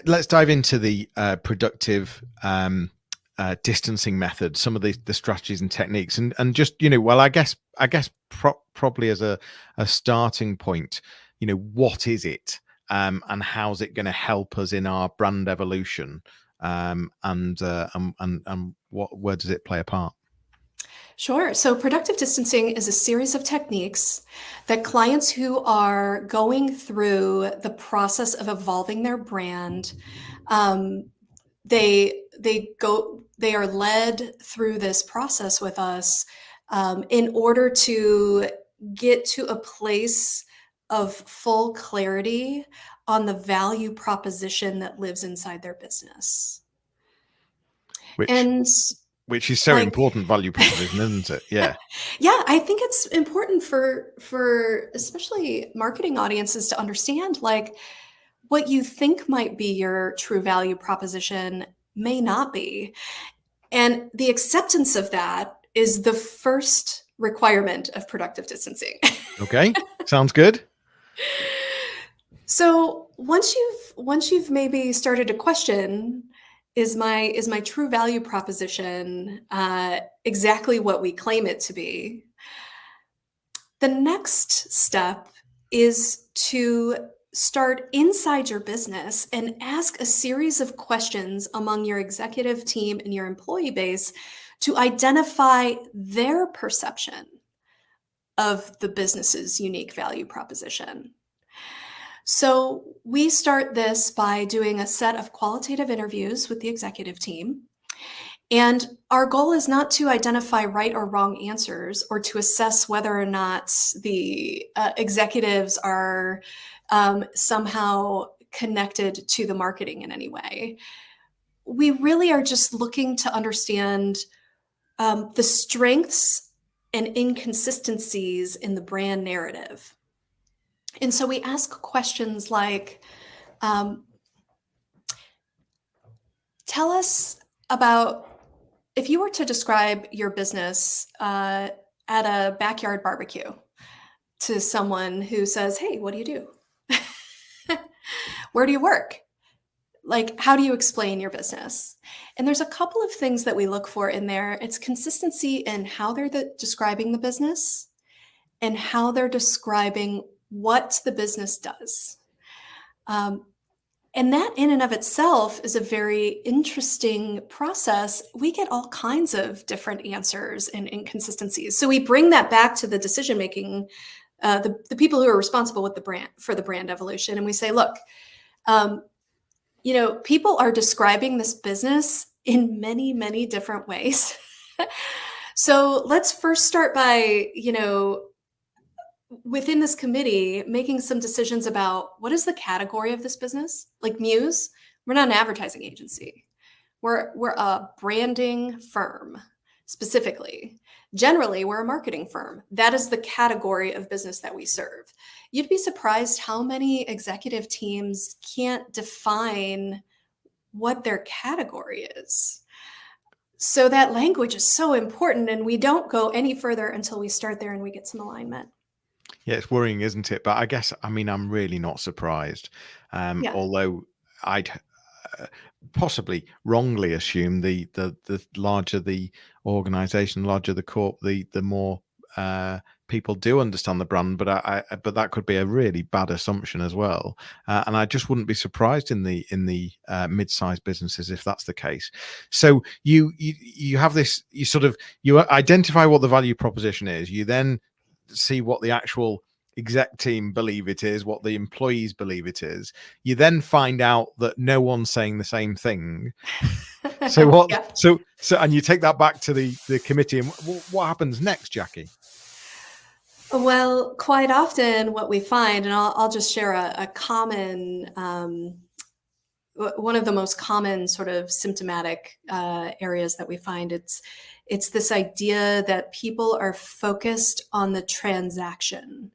Let's dive into the productive distancing method, some of the strategies and techniques, and just, well, I guess probably as a starting point, what is it, and how's it going to help us in our brand evolution, and where does it play a part? Sure. So productive distancing is a series of techniques that clients who are going through the process of evolving their brand, they are led through this process with us in order to get to a place of full clarity on the value proposition that lives inside their business. Which And which is so like, important value proposition, isn't it? Yeah. yeah, I think it's important for especially marketing audiences to understand, like, what you think might be your true value proposition may not be. And the acceptance of that is the first requirement of productive distancing. Okay. Sounds good. So once you've maybe started to question, is my true value proposition exactly what we claim it to be? The next step is to start inside your business and ask a series of questions among your executive team and your employee base to identify their perception of the business's unique value proposition. So we start this by doing a set of qualitative interviews with the executive team. And our goal is not to identify right or wrong answers or to assess whether or not the executives are somehow connected to the marketing in any way. We really are just looking to understand the strengths and inconsistencies in the brand narrative. And so we ask questions like, tell us about, if you were to describe your business at a backyard barbecue to someone who says, hey, what do you do? Where do you work? Like, how do you explain your business? And there's a couple of things that we look for in there. It's consistency in how they're describing the business and how they're describing what the business does. And that in and of itself is a very interesting process. We get all kinds of different answers and inconsistencies. So we bring that back to the decision-making, the people who are responsible with the brand for the brand evolution. And we say, look, people are describing this business in many, many different ways. So let's first start by, within this committee, making some decisions about what is the category of this business. Like Muse, we're not an advertising agency. We're a branding firm, specifically. Generally, we're a marketing firm. That is the category of business that we serve. You'd be surprised how many executive teams can't define what their category is. So that language is so important, and we don't go any further until we start there and we get some alignment. Yeah, it's worrying, isn't it? But I guess, I'm really not surprised. Although I'd possibly wrongly assume the larger the organization, larger the corp, the more people do understand the brand. But but that could be a really bad assumption as well. And I just wouldn't be surprised in the mid-sized businesses if that's the case. So you have this, you identify what the value proposition is. You then see what the actual exec team believe it is, what the employees believe it is. You then find out that no one's saying the same thing. So what? Yeah. So and you take that back to the committee. And what happens next, Jackie? Well, quite often what we find, and I'll just share a common, one of the most common sort of symptomatic areas that we find, it's this idea that people are focused on the transaction.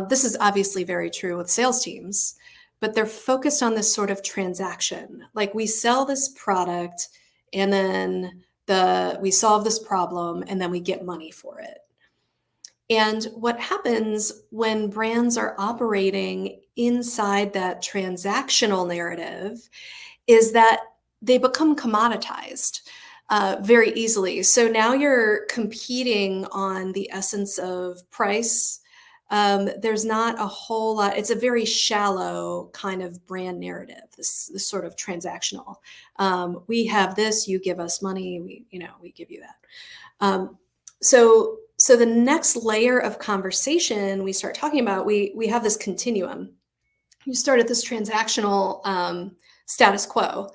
This is obviously very true with sales teams, but they're focused on this sort of transaction. Like, we sell this product and then we solve this problem and then we get money for it. And what happens when brands are operating inside that transactional narrative is that they become commoditized very easily. So now you're competing on the essence of price. There's not a whole lot. It's a very shallow kind of brand narrative. This sort of transactional. We have this. You give us money. We give you that. So the next layer of conversation we start talking about, we have this continuum. You start at this transactional status quo.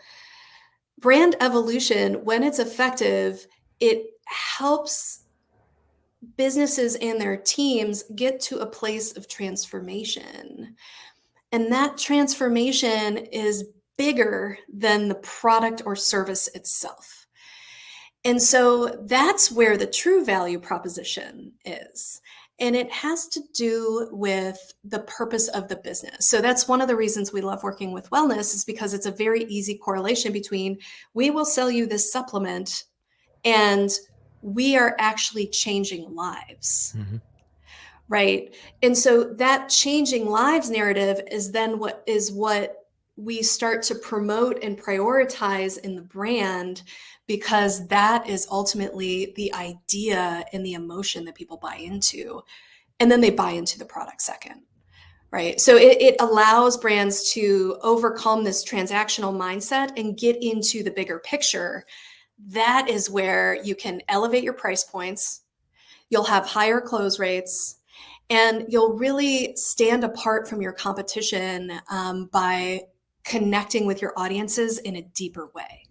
Brand evolution, when it's effective, it helps businesses and their teams get to a place of transformation. And that transformation is bigger than the product or service itself. And so that's where the true value proposition is. And it has to do with the purpose of the business. So that's one of the reasons we love working with wellness, is because it's a very easy correlation between, we will sell you this supplement and we are actually changing lives. Mm-hmm. Right. And so that changing lives narrative is then what we start to promote and prioritize in the brand, because that is ultimately the idea and the emotion that people buy into. And then they buy into the product second. Right. So it allows brands to overcome this transactional mindset and get into the bigger picture. That is where you can elevate your price points. You'll have higher close rates, and you'll really stand apart from your competition by connecting with your audiences in a deeper way.